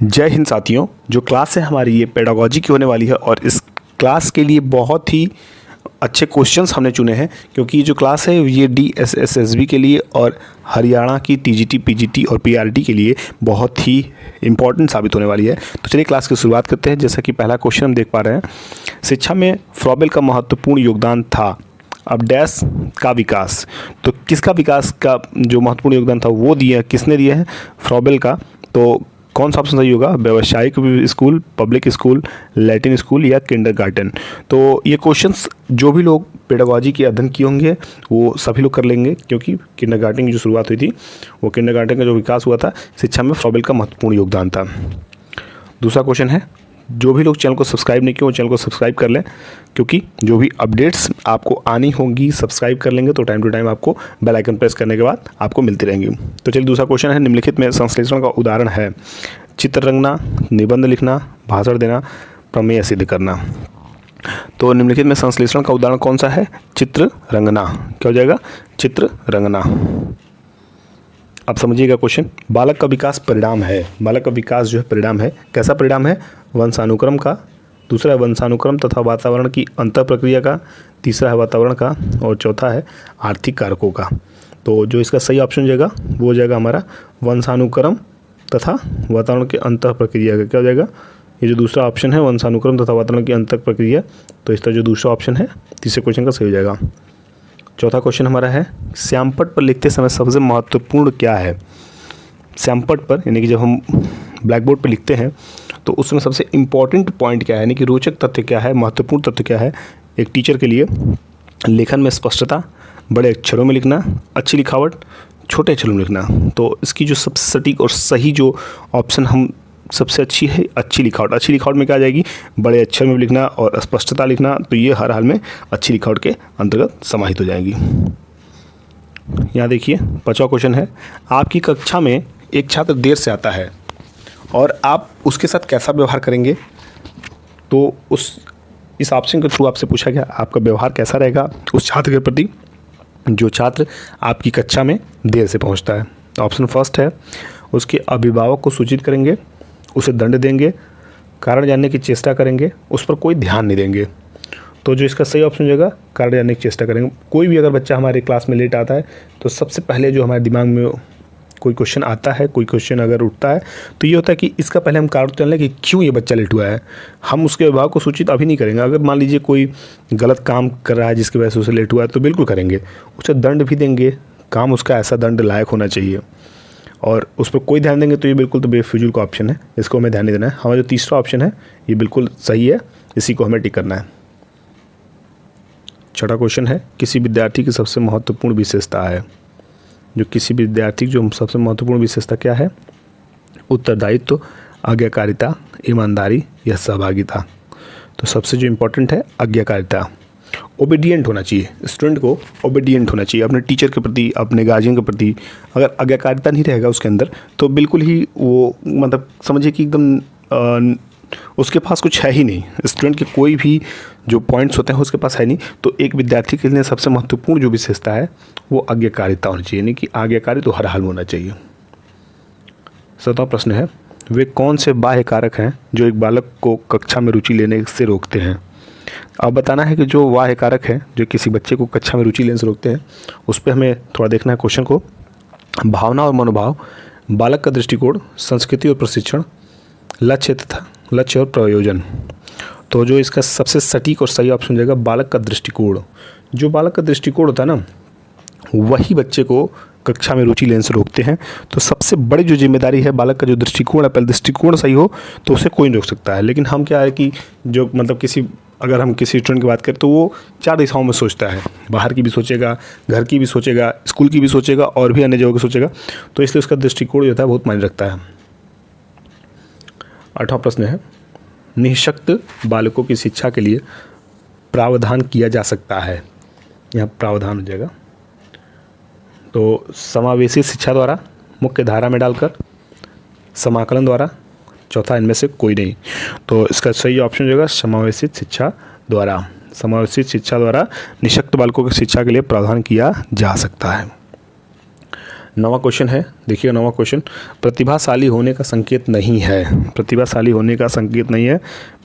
जय हिंद साथियों। जो क्लास है हमारी ये पेडागोजी की होने वाली है और इस क्लास के लिए बहुत ही अच्छे क्वेश्चंस हमने चुने हैं, क्योंकि ये जो क्लास है ये DSSSB के लिए और हरियाणा की TGT PGT और PRT के लिए बहुत ही इम्पॉर्टेंट साबित होने वाली है। तो चलिए क्लास की शुरुआत करते हैं। जैसा कि पहला क्वेश्चन हम देख पा रहे हैं, शिक्षा में फ्रॉबेल का महत्वपूर्ण योगदान था। अब डैश का विकास, तो किसका विकास का जो महत्वपूर्ण योगदान था वो दिया, किसने दिया है? फ्रॉबेल का। तो कौन सा ऑप्शन सही होगा? व्यावसायिक school, public school, Latin school या किंडरगार्टन। तो ये क्वेश्चंस जो भी लोग पेडागोजी के अध्ययन किए होंगे वो सभी लोग कर लेंगे, क्योंकि किंडरगार्टन की जो शुरुआत हुई थी वो किंडरगार्टन का जो विकास हुआ था, शिक्षा में फ्रॉबेल का महत्वपूर्ण योगदान था। दूसरा क्वेश्चन है, जो भी लोग चैनल को सब्सक्राइब नहीं किए वो चैनल को सब्सक्राइब कर लें, क्योंकि जो भी अपडेट्स आपको आनी होंगी सब्सक्राइब कर लेंगे तो टाइम टू टाइम आपको बेल आइकन प्रेस करने के बाद आपको मिलती रहेंगी। तो चलिए दूसरा क्वेश्चन है, निम्नलिखित में संश्लेषण का उदाहरण है? चित्र रंगना, निबंध लिखना, भाषण देना, प्रमेय सिद्ध करना। तो निम्नलिखित में संश्लेषण का उदाहरण कौन सा है? चित्र रंगना। क्या हो जाएगा? चित्र रंगना। अब समझिएगा क्वेश्चन, बालक का विकास परिणाम है। बालक का विकास जो है परिणाम है। कैसा परिणाम है? वंशानुक्रम का, दूसरा है वंशानुक्रम तथा वातावरण की अंतर प्रक्रिया का, तीसरा है वातावरण का और चौथा है आर्थिक कारकों का। तो जो इसका सही ऑप्शन हो जाएगा वो हो जाएगा हमारा वंशानुक्रम तथा वातावरण की अंतर प्रक्रिया का। क्या हो जाएगा? ये जो दूसरा ऑप्शन है वंशानुक्रम तथा वातावरण की अंतर प्रक्रिया, तो इसका जो दूसरा ऑप्शन है तीसरे क्वेश्चन का सही हो जाएगा। चौथा क्वेश्चन हमारा है, श्यामपट्ट पर लिखते समय सबसे महत्वपूर्ण क्या है? श्यामपट्ट पर यानी कि जब हम ब्लैक बोर्ड पर लिखते हैं तो उसमें सबसे इम्पॉर्टेंट पॉइंट क्या है, यानी कि रोचक तथ्य क्या है, महत्वपूर्ण तथ्य क्या है एक टीचर के लिए? लेखन में स्पष्टता, बड़े अक्षरों में लिखना, अच्छी लिखावट, छोटे अक्षरों में लिखना। तो इसकी जो सबसे सटीक और सही जो ऑप्शन हम सबसे अच्छी है अच्छी लिखावट। अच्छी लिखावट में क्या आ जाएगी? बड़े अक्षर में लिखना और स्पष्टता लिखना। तो ये हर हाल में अच्छी लिखावट के अंतर्गत समाहित हो जाएगी। यहाँ देखिए 5वां क्वेश्चन है, आपकी कक्षा में एक छात्र देर से आता है और आप उसके साथ कैसा व्यवहार करेंगे? तो इस ऑप्शन के थ्रू आपसे पूछा गया आपका व्यवहार कैसा रहेगा उस छात्र के प्रति जो छात्र आपकी कक्षा में देर से पहुंचता है। ऑप्शन फर्स्ट है, उसके अभिभावक को सूचित करेंगे, उसे दंड देंगे, कारण जानने की चेष्टा करेंगे, उस पर कोई ध्यान नहीं देंगे। तो जो इसका सही ऑप्शन हो जाएगा कारण जानने की चेष्टा करेंगे। कोई भी अगर बच्चा हमारे क्लास में लेट आता है तो सबसे पहले जो हमारे दिमाग में कोई क्वेश्चन आता है, कोई क्वेश्चन अगर उठता है तो ये होता है कि इसका पहले हम कारण जान लें कि क्यों ये बच्चा लेट हुआ है। हम उसके अभिभावक को सूचित अभी नहीं करेंगे। अगर मान लीजिए कोई गलत काम कर रहा है जिसकी वजह से उसे लेट हुआ है तो बिल्कुल करेंगे, उसे दंड भी देंगे। काम उसका ऐसा दंड लायक होना चाहिए और उस पर कोई ध्यान देंगे तो ये बिल्कुल तो बेफिजूल का ऑप्शन है, इसको हमें ध्यान नहीं देना है। हमारा जो तीसरा ऑप्शन है ये बिल्कुल सही है, इसी को हमें टिक करना है। छठा क्वेश्चन है, किसी विद्यार्थी की सबसे महत्वपूर्ण विशेषता है। जो किसी विद्यार्थी की जो सबसे महत्वपूर्ण विशेषता क्या है? उत्तरदायित्व, आज्ञाकारिता, ईमानदारी या सहभागिता। तो सबसे जो इम्पोर्टेंट है आज्ञाकारिता। ओबीडियंट होना चाहिए, स्टूडेंट को ओबीडियंट होना चाहिए अपने टीचर के प्रति, अपने गार्जियन के प्रति। अगर आज्ञाकारिता नहीं रहेगा उसके अंदर तो बिल्कुल ही वो मतलब समझिए कि एकदम उसके पास कुछ है ही नहीं। स्टूडेंट के कोई भी जो पॉइंट्स होते हैं उसके पास है नहीं। तो एक विद्यार्थी के लिए सबसे महत्वपूर्ण जो विशेषता है वो आज्ञाकारिता होनी चाहिए, यानी कि आज्ञाकारी तो हर हाल में होना चाहिए। 7वां प्रश्न है, वे कौन से बाह्य कारक हैं जो एक बालक को कक्षा में रुचि लेने से रोकते हैं? अब बताना है कि जो बाह्य कारक हैं जो किसी बच्चे को कक्षा में रुचि लेने से रोकते हैं उस पर हमें थोड़ा देखना है क्वेश्चन को। भावना और मनोभाव, बालक का दृष्टिकोण, संस्कृति और प्रशिक्षण, लक्ष्य और प्रयोजन। तो जो इसका सबसे सटीक और सही ऑप्शन जाएगा बालक का दृष्टिकोण। जो बालक का दृष्टिकोण होता है ना वही बच्चे को कक्षा में रुचि लेने से रोकते हैं। तो सबसे बड़ी जो जिम्मेदारी है बालक का जो दृष्टिकोण है, पहले दृष्टिकोण सही हो तो उसे कोई नहीं रोक सकता है। लेकिन हम क्या है कि जो मतलब अगर हम किसी स्टूडेंट की बात करें तो वो 4 दिशाओं में सोचता है, बाहर की भी सोचेगा, घर की भी सोचेगा, स्कूल की भी सोचेगा और भी अन्य जगहों की सोचेगा। तो इसलिए उसका दृष्टिकोण जो होता है बहुत मायने रखता है। 8वां प्रश्न है, निःशक्त बालकों की शिक्षा के लिए प्रावधान किया जा सकता है। यहाँ प्रावधान हो जाएगा तो समावेशी शिक्षा द्वारा, मुख्य धारा में डालकर, समाकलन द्वारा, चौथा इनमें से कोई नहीं। तो इसका सही ऑप्शन जो होगा समावेशित शिक्षा द्वारा। समावेशित शिक्षा द्वारा निःशक्त बालकों की शिक्षा के लिए प्रावधान किया जा सकता है। नवा क्वेश्चन है, देखिएगा नवा क्वेश्चन, प्रतिभाशाली होने का संकेत नहीं है। प्रतिभाशाली होने का संकेत नहीं है।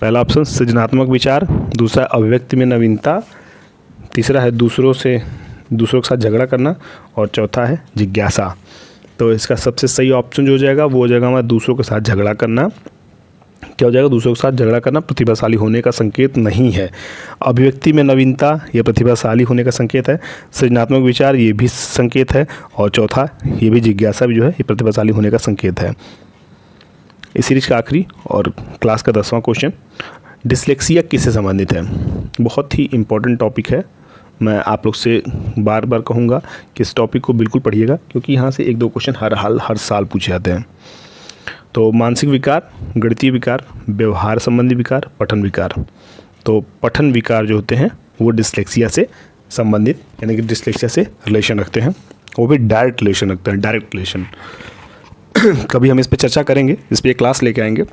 पहला ऑप्शन सृजनात्मक विचार, दूसरा अभिव्यक्ति में नवीनता, तीसरा है दूसरों के साथ झगड़ा करना, और चौथा है जिज्ञासा। तो इसका सबसे सही ऑप्शन जो हो जाएगा वो हो जाएगा हमारा दूसरों के साथ झगड़ा करना। क्या हो जाएगा? दूसरों के साथ झगड़ा करना प्रतिभाशाली होने का संकेत नहीं है। अभिव्यक्ति में नवीनता यह प्रतिभाशाली होने का संकेत है। सृजनात्मक विचार ये भी संकेत है, और चौथा ये भी जिज्ञासा भी जो है ये प्रतिभाशाली होने का संकेत है। इस सीरीज का आखिरी और क्लास का 10वां क्वेश्चन, डिसलेक्सिया किससे संबंधित है? बहुत ही इंपॉर्टेंट टॉपिक है। मैं आप लोग से बार बार कहूँगा कि इस टॉपिक को बिल्कुल पढ़िएगा, क्योंकि यहाँ से 1-2 क्वेश्चन हर साल पूछे जाते हैं। तो मानसिक विकार, गणितीय विकार, व्यवहार संबंधी विकार, पठन विकार। तो पठन विकार जो होते हैं वो डिसलेक्सिया से संबंधित, यानी कि डिसलेक्सिया से रिलेशन रखते हैं, वो भी डायरेक्ट रिलेशन रखते हैं, डायरेक्ट रिलेशन। कभी हम इस पर चर्चा करेंगे, इस पर एक क्लास लेके आएंगे,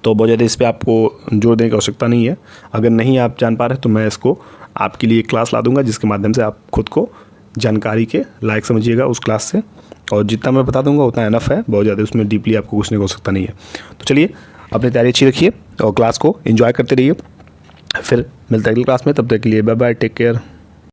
तो बहुत ज़्यादा इस पर आपको जोर देने की आवश्यकता नहीं है। अगर नहीं आप जान पा रहे तो मैं इसको आपके लिए क्लास ला दूंगा, जिसके माध्यम से आप खुद को जानकारी के लायक समझिएगा उस क्लास से, और जितना मैं बता दूंगा उतना एनफ है, बहुत ज़्यादा उसमें डीपली आपको कुछ नहीं हो सकता नहीं है। तो चलिए अपनी तैयारी अच्छी रखिए और क्लास को एंजॉय करते रहिए। फिर मिलता है अगली क्लास में, तब तक के लिए बाय बाय, टेक केयर।